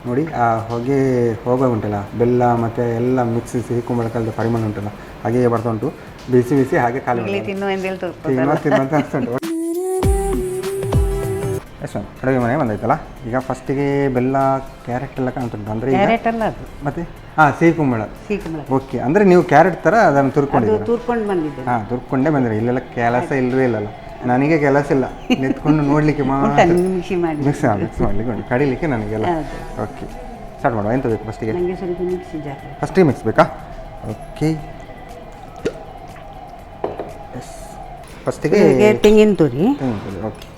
ನೋಡಿ ಆ ಹೊಗೆ ಹೋಗೋ ಉಂಟಲ್ಲ, ಬೆಲ್ಲ ಮತ್ತು ಎಲ್ಲ ಮಿಕ್ಸಿ ಸಿಹಿ ಕುಂಬಳಕಾಯಿದ ಪರಿಮಳ ಉಂಟಲ್ಲ ಹಾಗೆಯೇ ಬರ್ತಾ ಉಂಟು. ಬಿಸಿ ಬಿಸಿ ಹಾಗೆ ಖಾಲಿ ತಿನ್ನುವಂತ ಅನಿಸ್ತಾ ಉಂಟು. ಎಷ್ಟು ಅಡುಗೆ ಮನೆ ಬಂದಾಯ್ತಲ್ಲ. ಈಗ ಫಸ್ಟಿಗೆ ಬೆಲ್ಲ ಕ್ಯಾರೆಟ್ ಎಲ್ಲ ಕಾಣ್ತುಂಟು ಅಂದರೆ ಕ್ಯಾರೆಟ್ ಅಲ್ಲ ಅದು, ಮತ್ತೆ ಸಿಹಿ ಕುಂಬಳ. ಓಕೆ, ಅಂದರೆ ನೀವು ಕ್ಯಾರೆಟ್ ಥರ ಅದನ್ನು ತುರ್ಕೊಂಡು ಬಂದಿದ್ದೆ. ತುರ್ಕೊಂಡೇ ಬಂದಿರಿ. ಇಲ್ಲೆಲ್ಲ ಕೆಲಸ ಇಲ್ಲವೇ ಇಲ್ಲಲ್ಲ. ನನಗೆ ಕೆಲಸ ಇಲ್ಲ, ನಿಂತ್ಕೊಂಡು ನೋಡಲಿಕ್ಕೆ ಮಿಕ್ಸಿ ಮಾಡಲಿಕ್ಕೆ ಉಂಟು, ಕಡಿಲಿಕ್ಕೆ ನನಗೆಲ್ಲ. ಓಕೆ, ಸ್ಟಾರ್ಟ್ ಮಾಡುವ. ಎಂತ ಬೇಕು ಫಸ್ಟಿಗೆ? ಫಸ್ಟಿಗೆ ಮಿಕ್ಸ್ ಬೇಕಾ? ಓಕೆ, ಫಸ್ಟಿಗೆ ತೆಂಗಿನ ತುರಿ. ಓಕೆ,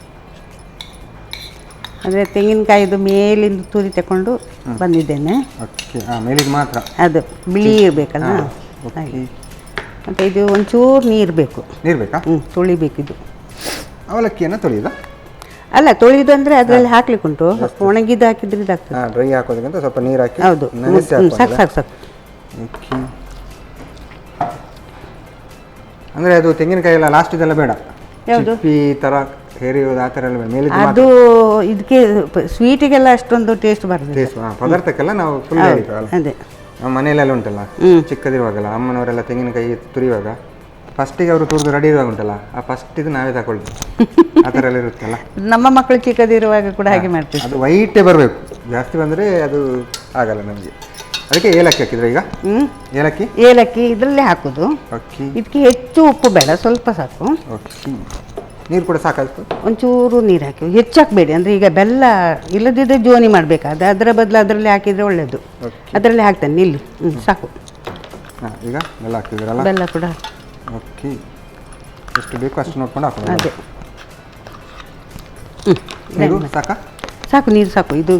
ಅಂದರೆ ತೆಂಗಿನಕಾಯಿದು ಮೇಲಿಂದ ತುರಿ ತಗೊಂಡು ಬಂದಿದ್ದೇನೆ. ಓಕೆ, ಮೇಲಿಗೆ ಮಾತ್ರ ಅದು ಬಿಳಿ ಇರಬೇಕಲ್ಲ ಹಾಗೆ. ಮತ್ತು ಇದು ಒಂಚೂರು ನೀರು ಬೇಕು. ನೀರು ಬೇಕಾ? ತೊಳಿಬೇಕಿದು. ಅವಲಕ್ಕಿಯನ್ನು ತೊಳೆಯೋದಾ? ಅಲ್ಲ, ತೊಳೆಯೋದು ಅಂದರೆ ಅದರಲ್ಲಿ ಹಾಕ್ಲಿಕ್ಕೆ ಉಂಟು. ಒಣಗಿದ್ದು ಹಾಕಿದ್ರೆ ಇದಾಗ್ತದೆ. ಡ್ರೈ ಹಾಕೋದಕ್ಕಿಂತ ಸ್ವಲ್ಪ ನೀರು ಹಾಕಿ. ಹೌದು, ಸಾಕು. ಓಕೆ, ಅಂದರೆ ಅದು ತೆಂಗಿನಕಾಯಿ ಎಲ್ಲ ಲಾಸ್ಟ್ ಇದೆಲ್ಲ ಬೇಡ, ಚಿಪ್ಪಿ ಥರ ಹೇರಿಯೋದು ಆ ಥರ ಎಲ್ಲ ಬೇಡ. ಮೇಲೆ ಅದು ಇದಕ್ಕೆ ಸ್ವೀಟಿಗೆಲ್ಲ ಅಷ್ಟೊಂದು ಟೇಸ್ಟ್ ಬರ್ತದೆ. ಪದಾರ್ಥಕ್ಕೆಲ್ಲ ನಾವು ಫುಲ್ ಹೇಳಿದ್ವಲ್ಲ. ಅದೇ ನಮ್ಮ ಮನೆಯಲ್ಲೆಲ್ಲ ಉಂಟಲ್ಲ, ಚಿಕ್ಕದಿರುವಾಗಲ್ಲ ಅಮ್ಮನವರೆಲ್ಲ ತೆಂಗಿನಕಾಯಿ ತುರಿಯುವಾಗ ಫಸ್ಟಿಗೆ ಅವರು ತುರಿದು ರೆಡಿ ಇರುವಾಗ ಉಂಟಲ್ಲ, ಆ ಫಸ್ಟ್ ಇದು ನಾವೇ ತಗೊಳ್ತೀವಿ. ಆ ಥರ ಎಲ್ಲ ಇರುತ್ತಲ್ಲ. ನಮ್ಮ ಮಕ್ಕಳು ಚಿಕ್ಕದಿರುವಾಗ ಕೂಡ ಹಾಗೆ ಮಾಡ್ತೀವಿ. ಅದು ವೈಟೇ ಬರಬೇಕು, ಜಾಸ್ತಿ ಬಂದರೆ ಅದು ಆಗಲ್ಲ ನಮಗೆ. ಅದಕ್ಕೆ ಏಲಕ್ಕಿ ಹಾಕಿದ್ರೆ ಈಗ ಏಲಕ್ಕಿ ಇದರಲ್ಲೇ ಹಾಕೋದು. ಓಕೆ, ಇದಕ್ಕೆ ಹೆಚ್ಚು ಉಪ್ಪು ಬೇಡ, ಸ್ವಲ್ಪ ಸಾಕು. ಓಕೆ, ನೀರು ಕೂಡ ಸಾಕಾಯ್ತು. ಒಂಚೂರು ನೀರು ಹಾಕಿ, ಹೆಚ್ಚು ಹಾಕಬೇಡಿ. ಅಂದರೆ ಈಗ ಬೆಲ್ಲ ಇಲ್ಲದಿದ್ದರೆ ಜೋನಿ ಮಾಡಬೇಕಾದ, ಅದರ ಬದಲು ಅದರಲ್ಲಿ ಹಾಕಿದರೆ ಒಳ್ಳೆಯದು. ಅದರಲ್ಲಿ ಹಾಕ್ತಾನೆ ನಿಲ್ಲಿ. ಸಾಕು. ಈಗ ಬೆಲ್ಲ ಹಾಕಿದ್ರಲ್ಲ, ಬೆಲ್ಲ ಕೂಡ. ಓಕೆ, ಎಷ್ಟು ಬೇಕು ಅಷ್ಟು ನೋಡ್ಕೊಂಡು ಹಾಕೋದು. ಅದೇ, ನೀರು ಸಾಕಾ? ಸಾಕು, ನೀರು ಸಾಕು. ಇದು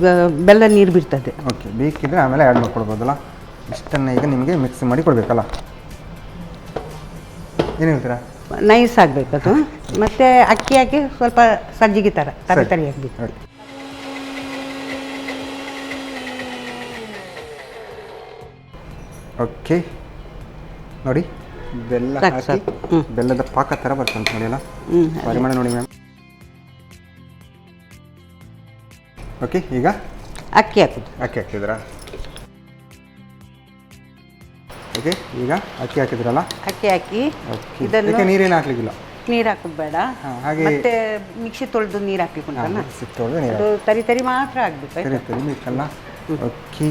ಬೆಲ್ಲ ನೀರು ಬಿಡ್ತದೆ. ಓಕೆ, ಬೇಕಿದ್ರೆ ಆಮೇಲೆ ಆ್ಯಡ್ ಮಾಡ್ಕೊಡ್ಬೋದಲ್ಲ. ಇಷ್ಟನ್ನು ಈಗ ನಿಮಗೆ ಮಿಕ್ಸ್ ಮಾಡಿ ಕೊಡಬೇಕಲ್ಲ. ಏನು ಹೇಳ್ತೀರಾ? ನೈಸ್ ಆಗಬೇಕದು. ಮತ್ತು ಅಕ್ಕಿ ಹಾಕಿ ಸ್ವಲ್ಪ ಸಜ್ಜಿಗೆ ಥರ ತರಿ ಹಾಕಬೇಕು. ಓಕೆ, ನೋಡಿ ಬೆಲ್ಲ ಹಾಕಿ ಬೆಲ್ಲದ ಪಾಕ ಥರ ಬರ್ತಂತ ನೋಡಿ ಅಲ್ಲ. ಪರಿಮಳ ನೋಡಿ ಮ್ಯಾಮ್. ಓಕೆ, ಈಗ ಅಕ್ಕಿ ಹಾಕಿದ್ರಾ? ಓಕೆ, ಈಗ ಅಕ್ಕಿ ಹಾಕಿದ್ರಲ್ಲ. ಅಕ್ಕಿ ಹಾಕಿ ಇದಕ್ಕೆ ನೀರೇನು ಹಾಕ್ಲಿಕ್ಕಿಲ್ಲ. ನೀರು ಹಾಕೋದು ಬೇಡ. ಹಾಗೆ ಮತ್ತೆ ಮಿಕ್ಸಿ ತೊಳೆದು ನೀರು ಹಾಕ್ಲಿಕ್ಕೆ ಉಂಟಲ್ಲ, ಅದು ತರಿ ಮಾತ್ರ ಆಗಬೇಕು. ತರಿ ಬೇಕಲ್ಲ. ಓಕೆ,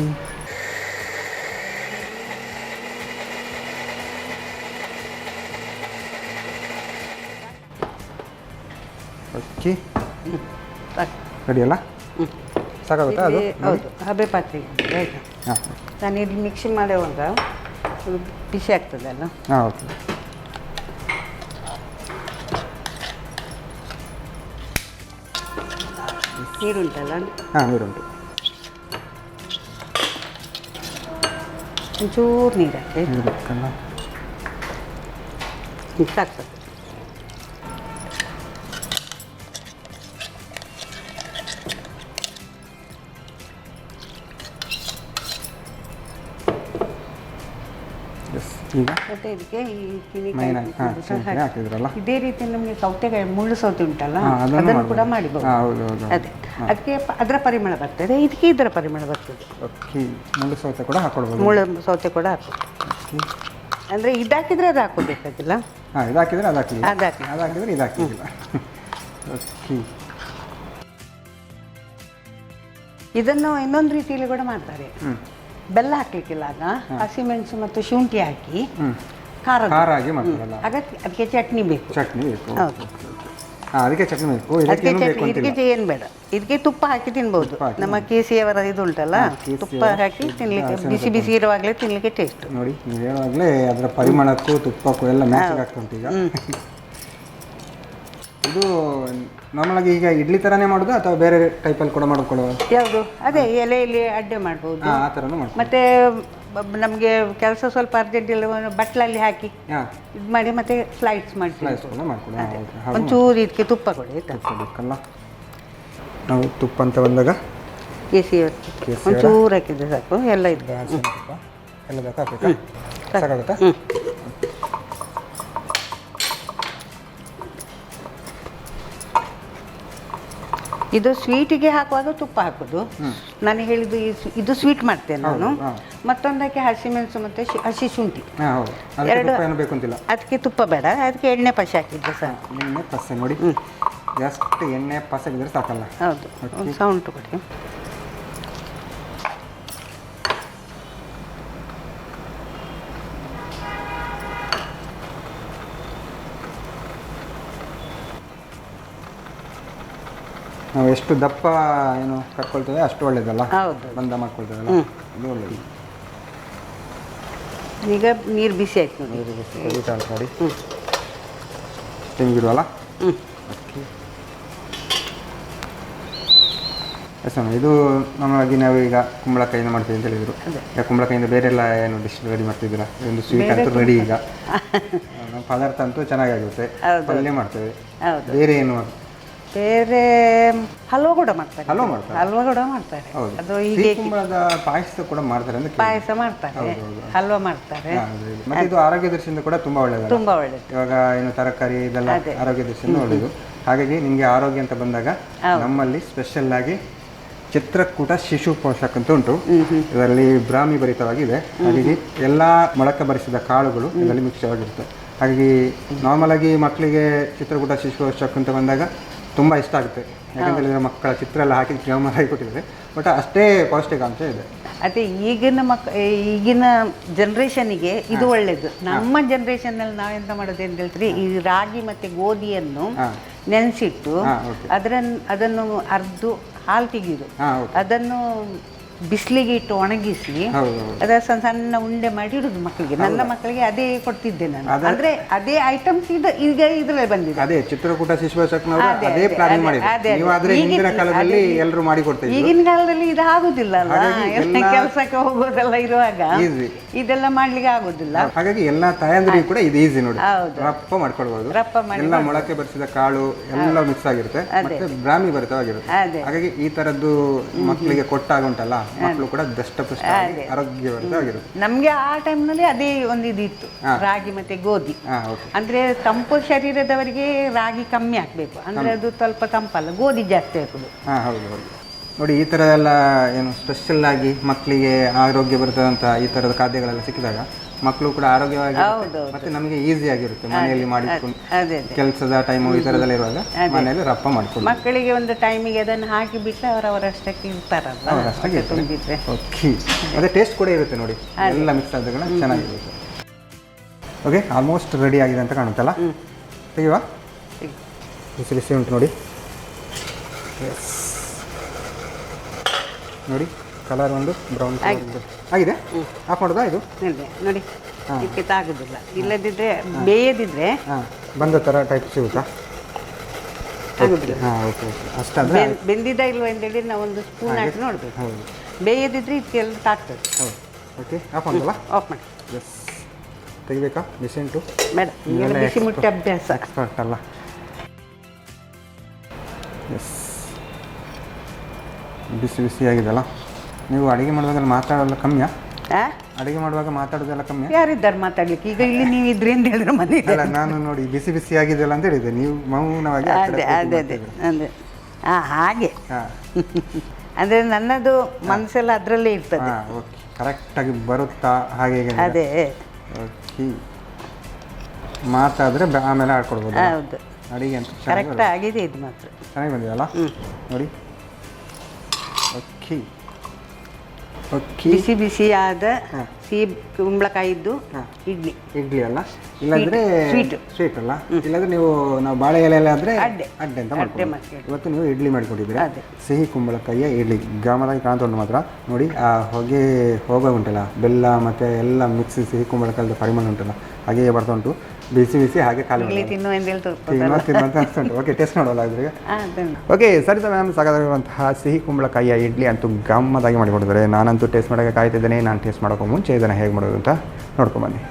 ಓಕೆ, ರೆಡಿ ಅಲ್ಲ? ಸಾಕಾಗುತ್ತಾ ಅದು? ಹೌದು, ಹಬೆ ಪಾತ್ರೆಗೆ ಆಯಿತಾ. ನಾನು ಇಲ್ಲಿ ಮಿಕ್ಸಿ ಮಾಡುವಾಗ ಬಿಸಿ ಆಗ್ತದೆ ಅಲ್ಲ. ಓಕೆ, ನೀರುಂಟಲ್ಲ? ನೀರುಂಟು. ಒಂಚೂರು ನೀರು ಹಾಕಿ. ಸಾಕು. ಈಗ ಮತ್ತೆ ಇದಕ್ಕೆ ಈ ಹಾಕಿದ್ರಲ್ಲ, ಇದೇ ರೀತಿ ನಮಗೆ ಸೌತೆಕಾಯಿ ಮುಳ್ಳು ಸೌತೆ ಉಂಟಲ್ಲ, ಅದನ್ನು ಕೂಡ ಮಾಡಿಬಹುದು. ಅದೇ, ಅದಕ್ಕೆ ಅದರ ಪರಿಮಳ ಬರ್ತದೆ, ಇದಕ್ಕೆ ಇದರ ಪರಿಮಳ ಬರ್ತದೆ. ಓಕೆ, ಮುಳ್ಳು ಸೌತೆ ಕೂಡ ಹಾಕೊಳ್ಬೋದು. ಮುಳ್ಳು ಸೌತೆ ಕೂಡ ಹಾಕೋದು. ಅಂದರೆ ಇದಾಕಿದ್ರೆ ಅದು ಹಾಕೋಬೇಕಾಗಿಲ್ಲ. ಇದಾಕಿದ್ರೆ ಅದು ಹಾಕಿ, ಅದಾಕಿದ್ರೆ ಇದು ಹಾಕಿಲ್ಲ. ಓಕೆ, ಇದನ್ನು ಇನ್ನೊಂದು ರೀತಿಯಲ್ಲಿ ಕೂಡ ಮಾಡ್ತಾರೆ. ಬೆಲ್ಲ ಹಾಕ್ಲಿಕ್ಕಿಲ್ಲ, ಆಗ ಹಸಿಮೆಣಸು ಮತ್ತು ಶುಂಠಿ ಹಾಕಿ ಖಾರ ಆಗಿ ಮಾಡ್ತಾರಲ್ಲ, ಅದಕ್ಕೆ ಚಟ್ನಿ ಬೇಕು. ಹೌದು, ಅದಕ್ಕೆ ಚಟ್ನಿ ಬೇಕು. ಇದಕ್ಕೆ ಏನು ಬೇಡ, ಇದಕ್ಕೆ ತುಪ್ಪ ಹಾಕಿ ತಿನ್ಬೋದು. ನಮ್ಮ ಕೇಸಿಯವರ ಇದು ಉಂಟಲ್ಲ, ತುಪ್ಪ ಹಾಕಿ ತಿನ್ಲಿಕ್ಕೆ, ಬಿಸಿ ಬಿಸಿ ಇರುವಾಗಲೇ ತಿನ್ಲಿಕ್ಕೆ ಟೇಸ್ಟ್. ನೋಡಿ, ನೀವು ಹೇಳುವಾಗಲೇ ಅದರ ಪರಿಮಳಕ್ಕೂ ತುಪ್ಪಕ್ಕೂ ಎಲ್ಲ ಮ್ಯಾಚಿಂಗ್ ಆಗ್ತುಂಟು. ಈಗ ಇದು ನಾರ್ಮಲ್ ಆಗಿ ಈಗ ಇಡ್ಲಿ ಥರನೇ ಮಾಡೋದು ಅಥವಾ ಬೇರೆ ಟೈಪಲ್ಲಿ ಕೂಡ ಮಾಡ್ಕೊಳ್ಳೋದು? ಯಾವುದು? ಅದೇ ಎಲೆಯಲ್ಲಿ ಅಡ್ಡೆ ಮಾಡ್ಬೋದು, ಆ ಥರನೂ ಮಾಡ್ಬೋದು. ಮತ್ತೆ ನಮಗೆ ಕೆಲಸ ಸ್ವಲ್ಪ ಅರ್ಜೆಂಟ್ ಇಲ್ಲ, ಬಟ್ಲಲ್ಲಿ ಹಾಕಿ ಇದು ಮಾಡಿ ಮತ್ತೆ ಸ್ಲೈಡ್ಸ್ ಮಾಡ್ತೀವಿ. ಒಂಚೂರು ಇದಕ್ಕೆ ತುಪ್ಪ ಕೊಡಿ. ಬೇಕಲ್ಲ, ನಾವು ತುಪ್ಪ ಅಂತ ಬಂದಾಗ ಕೇಸರಿ ಒಂಚೂರು ಹಾಕಿದ್ರೆ ಸಾಕು. ಎಲ್ಲ ಇದೆ, ಎಲ್ಲ ಬೇಕಾ? ಸಾಕಾಗುತ್ತಾ? ಇದು ಸ್ವೀಟಿಗೆ ಹಾಕುವಾಗ ತುಪ್ಪ ಹಾಕೋದು. ನಾನು ಹೇಳಿದ್ದು ಇದು ಸ್ವೀಟ್ ಮಾಡ್ತೇನೆ ನಾನು. ಮತ್ತೊಂದಕ್ಕೆ ಹಸಿಮೆಣಸು ಮತ್ತು ಹಸಿ ಶುಂಠಿ ಎರಡು ಬೇಕಂತಿಲ್ಲ. ಅದಕ್ಕೆ ತುಪ್ಪ ಬೇಡ, ಅದಕ್ಕೆ ಎಣ್ಣೆ ಪಸೆ ಹಾಕಿದ್ರೆ ಸರ್. ಎಣ್ಣೆ ಪಸೆ ನೋಡಿ, ಜಸ್ಟ್ ಎಣ್ಣೆ ಪಸೆ ಬಿದ್ದರೆ ಸಾಕಲ್ಲ. ಹೌದು, ಸೌಂಡ್ ಕೊಡಿ. ನಾವು ಎಷ್ಟು ದಪ್ಪ ಏನು ಕಟ್ಕೊಳ್ತೇವೆ ಅಷ್ಟು ಒಳ್ಳೇದಲ್ಲ. ಹೌದು, ಬಂದ ಮಾಡ್ಕೊಳ್ತೇವಲ್ಲ, ಇದು ಒಳ್ಳೇದು. ಈಗ ನೀರು ಬಿಸಿ ಆಯ್ತು ನೋಡಿ. ನೀರು ಬಿಸಿ ಮಾಡಿ ತೆಂಗಿಡುವಲ್ಲ. ಎಸ್ ಮ್ಯಾಮ್, ಇದು ನಮ್ಮವಾಗಿ ನಾವು ಈಗ ಕುಂಬಳಕಾಯಿಂದ ಮಾಡ್ತೀವಿ ಅಂತ ಹೇಳಿದರು. ಈಗ ಕುಂಬಳಕಾಯಿಂದ ಬೇರೆ ಎಲ್ಲ ಏನು ಡಿಶ್ ರೆಡಿ ಮಾಡ್ತಿದ್ದೀರಾ? ಒಂದು ಸ್ವೀಟ್ ಅಂತೂ ರೆಡಿ. ಈಗ ಪದಾರ್ಥ ಅಂತೂ ಚೆನ್ನಾಗಿರುತ್ತೆ. ಪಲ್ಯ ಮಾಡ್ತೇವೆ. ಬೇರೆ ಏನು? ಬೇರೆ ಹಲ್ವಾ ಕೂಡ ಮಾಡ್ತಾರೆ. ಹಲ್ವಾ ಕೂಡ ಮಾಡ್ತಾರೆ. ಅದು ಹೀಗೆ ಕುಂಬಳದ ಪಾಯಸ ಕೂಡ ಮಾಡ್ತಾರೆ ಅಂತ. ಪಾಯಸ ಮಾಡ್ತಾರೆ, ಹಲ್ವಾ ಮಾಡ್ತಾರೆ. ಮತ್ತೆ ಇದು ಆರೋಗ್ಯ ದೃಷ್ಟಿಯಿಂದ ಕೂಡ ತುಂಬಾ ಒಳ್ಳೆಯದು. ತುಂಬಾ ಒಳ್ಳೆಯದು. ಇವಾಗ ಏನು ತರಕಾರಿ ಇದೆಲ್ಲ ಆರೋಗ್ಯ ದೃಷ್ಟಿಯಿಂದ ಒಳ್ಳೆಯದು. ಹಾಗಾಗಿ ನಿಮಗೆ ಆರೋಗ್ಯ ಅಂತ ಬಂದಾಗ ನಮ್ಮಲ್ಲಿ ಸ್ಪೆಷಲ್ ಆಗಿ ಚಿತ್ರಕೂಟ ಶಿಶು ಪೋಷಕ ಅಂತ ಉಂಟು. ಇದರಲ್ಲಿ ಬ್ರಾಹ್ಮಿ ಭರಿತವಾಗಿದೆ. ಹಾಗಾಗಿ ಎಲ್ಲ ಮೊಳಕೆ ಬರಿಸಿದ ಕಾಳುಗಳು ಇದರಲ್ಲಿ ಮಿಕ್ಸ್ ಆಗಿರುತ್ತೆ. ಹಾಗಾಗಿ ನಾರ್ಮಲ್ ಆಗಿ ಮಕ್ಕಳಿಗೆ ಚಿತ್ರಕೂಟ ಶಿಶು ಪೋಷಕ ಅಂತ ಬಂದಾಗ ತುಂಬ ಇಷ್ಟ ಆಗುತ್ತೆ. ಯಾಕಂತೇಳಿದ್ರೆ ಮಕ್ಕಳ ಚಿತ್ರ ಎಲ್ಲ ಹಾಕಿ ಜಾಮೂನಾಗಿ ಕೊಟ್ಟಿದ್ದಾರೆ. ಬಟ್ ಅಷ್ಟೇ ಪೌಷ್ಟಿಕಾಂಶ ಇದೆ. ಅದೇ ಈಗಿನ ಜನ್ರೇಷನ್ನಿಗೆ ಇದು ಒಳ್ಳೇದು. ನಮ್ಮ ಜನ್ರೇಷನ್ನಲ್ಲಿ ನಾವೆಂತ ಮಾಡೋದು ಅಂತ ಹೇಳ್ತೀರಿ, ಈ ರಾಗಿ ಮತ್ತು ಗೋಧಿಯನ್ನು ನೆನೆಸಿಟ್ಟು ಅದನ್ನು ಅರ್ದು ಹಾಲು ತೆಗೆಯುವುದು, ಅದನ್ನು ಬಿಸಿಲಿಗೆ ಇಟ್ಟು ಒಣಗಿಸಿ ಅದರ ಸಣ್ಣ ಉಂಡೆ ಮಾಡಿ ಇಡುದು ಮಕ್ಕಳಿಗೆ. ನನ್ನ ಮಕ್ಕಳಿಗೆ ಅದೇ ಕೊಡ್ತಿದ್ದೆ ನಾನು. ಅಂದ್ರೆ ಅದೇ ಐಟಮ್ಸ್ ಈಗ ಇದ್ರಲ್ಲಿ ಬಂದಿದೆ. ಅದೇ ಚಿತ್ರಕೂಟ ಶಿಶು ಪೋಷಕನವರು ಅದೇ ಪ್ಲಾನ್ ಮಾಡಿದ್ರು. ನೀವು ಆದ್ರೆ ಹಿಂದಿನ ಕಾಲದಲ್ಲಿ ಎಲ್ಲರೂ ಮಾಡಿ ಕೊಡ್ತಿದ್ರು. ಈಗಿನ ಕಾಲದಲ್ಲಿ ಇದು ಆಗುದಿಲ್ಲ ಅಲ್ಲ, ಕೆಲಸಕ್ಕೆ ಹೋಗೋದೆಲ್ಲ ಇರುವಾಗ ಇದೆಲ್ಲ ಮಾಡ್ಲಿಕ್ಕೆ ಆಗುದಿಲ್ಲ. ಹಾಗಾಗಿ ಎಲ್ಲಾ ತಾಯಂದ್ರಿಗೆ ಕೂಡ ಇದು ಈಸಿ ನೋಡಿ, ರಪ್ಪ ಮಾಡ್ಕೊಳ್ಬಹುದು. ಎಲ್ಲ ಮೊಳಕೆ ಬರಿಸಿದ ಕಾಳು ಎಲ್ಲ ಮಿಕ್ಸ್ ಆಗಿರುತ್ತೆ, ಮತ್ತೆ ಬ್ರಾಹ್ಮಿ ಭರಿತವಾಗಿರುತ್ತೆ. ಹಾಗಾಗಿ ಈ ತರದ್ದು ಮಕ್ಕಳಿಗೆ ಕೊಟ್ಟಾಗ ಉಂಟಲ್ಲ, ಮಕ್ಕಳು ಕೂಡ ದಷ್ಟಪುಷ್ಟ ಆರೋಗ್ಯವಂತವಾಗಿರುತ್ತೆ. ನಮ್ಗೆ ಆ ಟೈಮ್ನಲ್ಲಿ ಅದೇ ಒಂದು ಇದಿತ್ತು, ರಾಗಿ ಮತ್ತೆ ಗೋಧಿ. ಅಂದ್ರೆ ತಂಪು ಶರೀರದವರಿಗೆ ರಾಗಿ ಕಮ್ಮಿ ಹಾಕ್ಬೇಕು, ಅಂದ್ರೆ ಅದು ಸ್ವಲ್ಪ ತಂಪಲ್ಲ, ಗೋಧಿ ಜಾಸ್ತಿ ಹಾಕುದು. ಹೌದು ಹೌದು. ನೋಡಿ, ಈ ಥರ ಎಲ್ಲ ಏನು ಸ್ಪೆಷಲ್ ಆಗಿ ಮಕ್ಕಳಿಗೆ ಆರೋಗ್ಯ ಬರ್ತದಂತ ಈ ಥರದ ಖಾದ್ಯಗಳೆಲ್ಲ ಸಿಕ್ಕಿದಾಗ ಮಕ್ಕಳು ಕೂಡ ಆರೋಗ್ಯವಾಗಿ ಮತ್ತೆ ನಮಗೆ ಈಸಿ ಆಗಿರುತ್ತೆ. ಮನೆಯಲ್ಲಿ ಮಾಡಿಕೊಂಡು ಕೆಲಸದ ಟೈಮು ಈ ಥರದೆಲ್ಲ ಇರುವಾಗ ಮನೆಯಲ್ಲಿ ರಪ್ಪ ಮಾಡ್ಕೊಂಡು ಮಕ್ಕಳಿಗೆ ಒಂದು ಟೈಮಿಗೆ ಅದನ್ನು ಹಾಕಿ ಬಿಟ್ಟು ಅವರವರಷ್ಟಕ್ಕೆ ಇರ್ತಾರಲ್ಲ, ಅವರಷ್ಟಕ್ಕೆ. ಓಕೆ, ಅದೇ ಟೇಸ್ಟ್ ಕೂಡ ಇರುತ್ತೆ ನೋಡಿ, ಎಲ್ಲ ಮಿಕ್ಸ್ ಆದಾಗ ಚೆನ್ನಾಗಿರುತ್ತೆ. ಓಕೆ, ಆಲ್ಮೋಸ್ಟ್ ರೆಡಿ ಆಗಿದೆ ಅಂತ ಕಾಣುತ್ತಲ್ಲ. ತೆಗೆಯುವ, ಬಿಸಿ ಬಿಸಿ ಉಂಟು ನೋಡಿ. ನೋಡಿ, ಕಲರ್ ಒಂದು ಬ್ರೌನ್ ಆಗಿದೆ. ಆಫ್ ಮಾಡೋದಾ ಇದು? ನೋಡಿ, ಇದಕ್ಕೆ ತಾಗುದಿಲ್ಲ. ಇಲ್ಲದಿದ್ರೆ ಬೇಯದಿದ್ರೆ ಬಂದ ಥರ ಟೈಪ್ ಸಿಗುತ್ತಾ? ಆಗುದಿಲ್ಲ. ಓಕೆ, ಅಷ್ಟಾದ್ರೆ ಬೆಂದಿದ್ದ ಇಲ್ವ ಅಂತೇಳಿ ನಾವು ಒಂದು ಸ್ಪೂನ್ ಹಾಕಿ ನೋಡ್ಬೇಕು. ಹೌದು, ಬೇಯದಿದ್ರೆ ಇದಕ್ಕೆಲ್ಲ ತಾಗ್ತದೆ. ಹೌದು. ಓಕೆ, ಆಫ್ ಮಾಡೋದಲ್ಲ? ಆಫ್ ಮಾಡಿ. ಎಸ್, ತೆಗಿಬೇಕಾ? ಬಿಸಿ ಉಂಟು ಬೇಡ, ಬಿಸಿ ಮುಟ್ಟಿ ಅಭ್ಯಾಸ. ಎಕ್ಸ್ಪರ್ಟ್ ಅಲ್ಲ. ಎಸ್, ಬಿಸಿ ಬಿಸಿ ಆಗಿದೆಲ್ಲ. ನೀವು ಅಡುಗೆ ಮಾಡುವಾಗೆಲ್ಲ ಮಾತಾಡೋಲ್ಲ ಕಮ್ಮಿಯಾ? ಅಡುಗೆ ಮಾಡುವಾಗ ಮಾತಾಡೋದೆಲ್ಲ ಕಮ್ಮಿ? ಯಾರಿದ್ದಾರೆ ಮಾತಾಡ್ಲಿಕ್ಕೆ? ಈಗ ಇಲ್ಲಿ ನೀವು ಇದ್ರಿ ಅಂತ ಹೇಳಿದ್ರೆ ಮನೆ. ಅಲ್ಲ, ನಾನು ನೋಡಿ ಬಿಸಿ ಬಿಸಿ ಆಗಿದೆಯಲ್ಲ ಅಂತ ಹೇಳಿದೆ, ನೀವು ಮೌನವಾಗಿ. ಅದೇ ಅದೇ ಅದೇ ಅದೇ ಹಾಗೆ. ಅಂದರೆ ನನ್ನದು ಮನಸ್ಸೆಲ್ಲ ಅದರಲ್ಲೇ ಇರ್ತದೆ. ಓಕೆ, ಕರೆಕ್ಟಾಗಿ ಬರುತ್ತಾ ಹಾಗೆ? ಅದೇ. ಓಕೆ, ಮಾತಾದರೆ ಆಮೇಲೆ ಆಡ್ಕೊಡ್ಬೋದು. ಹೌದು, ಅಡುಗೆ ಅಂತ ಕರೆಕ್ಟ್ ಆಗಿದೆ. ಇದು ಮಾತ್ರ ಚೆನ್ನಾಗಿ ಬಂದಿದೆಯಲ್ಲ ನೋಡಿ. ಓಕೆ ಓಕೆ, ಬಿಸಿ ಬಿಸಿಯಾದ ಸಿಹಿ ಕುಂಬಳಕಾಯಿದ್ದು ಇಡ್ಲಿ ಅಲ್ಲ, ಇಲ್ಲಾಂದ್ರೆ ಸ್ವೀಟ್ ಅಲ್ಲ, ಇಲ್ಲಾಂದ್ರೆ ನಾವು ಬಾಳೆ ಎಲೆ ಆದ್ರೆ ಅಡ್ಡೆ ಅಂತ ಮಾಡ್ತೀವಿ. ಇವತ್ತು ನೀವು ಇಡ್ಲಿ ಮಾಡಿಕೊಟ್ಟಿದ್ದೀರಾ, ಸಿಹಿ ಕುಂಬಳಕಾಯಿಯ ಇಡ್ಲಿ. ಗ್ರಾಮದಾಗಿ ಕಾಣ್ತುಂಟು ಮಾತ್ರ ನೋಡಿ, ಆ ಹೊಗೆ ಹೋಗೋ ಉಂಟಲ್ಲ, ಬೆಲ್ಲ ಮತ್ತೆ ಎಲ್ಲ ಮಿಕ್ಸಿ ಸಿಹಿ ಕುಂಬಳಕಾಯಿದ ಪರಿಮಳ ಉಂಟಲ್ಲ, ಹಾಗೆ ಬರ್ತಾ ಉಂಟು. ಬಿಸಿ ಬಿಸಿ ಹಾಗೆ ಖಾಲಿ ತಿನ್ನುವಂತ ಅನ್ಸುಂಟು. ಓಕೆ, ಟೇಸ್ಟ್ ಮಾಡೋಲ್ಲ ಇದ್ರಿಗೆ. ಓಕೆ, ಸರಿತಾ ಮ್ಯಾಮ್, ಸಾಕಾಗಿರುವಂತಹ ಸಿಹಿ ಕುಂಬಳಕಾಯಿಯ ಇಡ್ಲಿ ಅಂತೂ ಗಮ್ಮತ್ತಾಗಿ ಮಾಡಿಕೊಡ್ತಾರೆ. ನಾನಂತೂ ಟೇಸ್ಟ್ ಮಾಡೋಕ್ಕೆ ಕಾಯ್ತಿದ್ದೇನೆ. ನಾನು ಟೇಸ್ಟ್ ಮಾಡೋಕ್ಕೂ ಮುಂಚೆ ಇದನ್ನು ಹೇಗೆ ಮಾಡೋದು ಅಂತ ನೋಡ್ಕೊಂಬನ್ನಿ.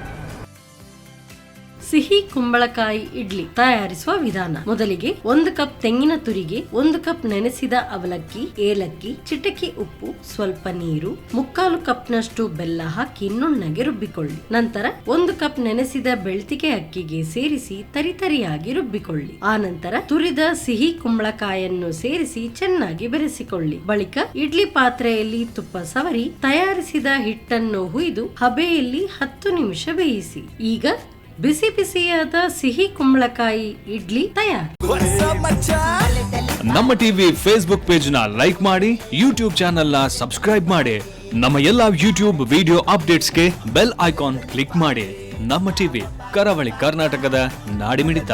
ಸಿಹಿ ಕುಂಬಳಕಾಯಿ ಇಡ್ಲಿ ತಯಾರಿಸುವ ವಿಧಾನ. ಮೊದಲಿಗೆ 1 ಕಪ್ ತೆಂಗಿನ ತುರಿಗೆ 1 ಕಪ್ ನೆನೆಸಿದ ಅವಲಕ್ಕಿ, ಏಲಕ್ಕಿ, ಚಿಟಕಿ ಉಪ್ಪು, ಸ್ವಲ್ಪ ನೀರು, 3/4 ಕಪ್ನಷ್ಟು ಬೆಲ್ಲ ಹಾಕಿ ನುಣ್ಣಗೆ ರುಬ್ಬಿಕೊಳ್ಳಿ. ನಂತರ 1 ಕಪ್ ನೆನೆಸಿದ ಬೆಳ್ತಿಗೆ ಅಕ್ಕಿಗೆ ಸೇರಿಸಿ ತರಿತರಿಯಾಗಿ ರುಬ್ಬಿಕೊಳ್ಳಿ. ಆ ನಂತರ ತುರಿದ ಸಿಹಿ ಕುಂಬಳಕಾಯನ್ನು ಸೇರಿಸಿ ಚೆನ್ನಾಗಿ ಬೆರೆಸಿಕೊಳ್ಳಿ. ಬಳಿಕ ಇಡ್ಲಿ ಪಾತ್ರೆಯಲ್ಲಿ ತುಪ್ಪ ಸವರಿ ತಯಾರಿಸಿದ ಹಿಟ್ಟನ್ನು ಹುಯ್ದು ಹಬೆಯಲ್ಲಿ 10 ನಿಮಿಷ ಬೇಯಿಸಿ. ಈಗ ಬಿಸಿ ಬಿಸಿಯಾದ ಸಿಹಿ ಕುಂಬಳಕಾಯಿ ಇಡ್ಲಿ ತಯಾರು. ನಮ್ಮ ಟಿವಿ ಫೇಸ್ಬುಕ್ ಪೇಜ್ ನ ಲೈಕ್ ಮಾಡಿ, ಯೂಟ್ಯೂಬ್ ಚಾನೆಲ್ ನ ಸಬ್ಸ್ಕ್ರೈಬ್ ಮಾಡಿ, ನಮ್ಮ ಎಲ್ಲಾ ಯೂಟ್ಯೂಬ್ ವಿಡಿಯೋ ಅಪ್ಡೇಟ್ಸ್ಗೆ ಬೆಲ್ ಐಕಾನ್ ಕ್ಲಿಕ್ ಮಾಡಿ. ನಮ್ಮ ಟಿವಿ ಕರಾವಳಿ ಕರ್ನಾಟಕದ ನಾಡಿಮಿಡಿತ.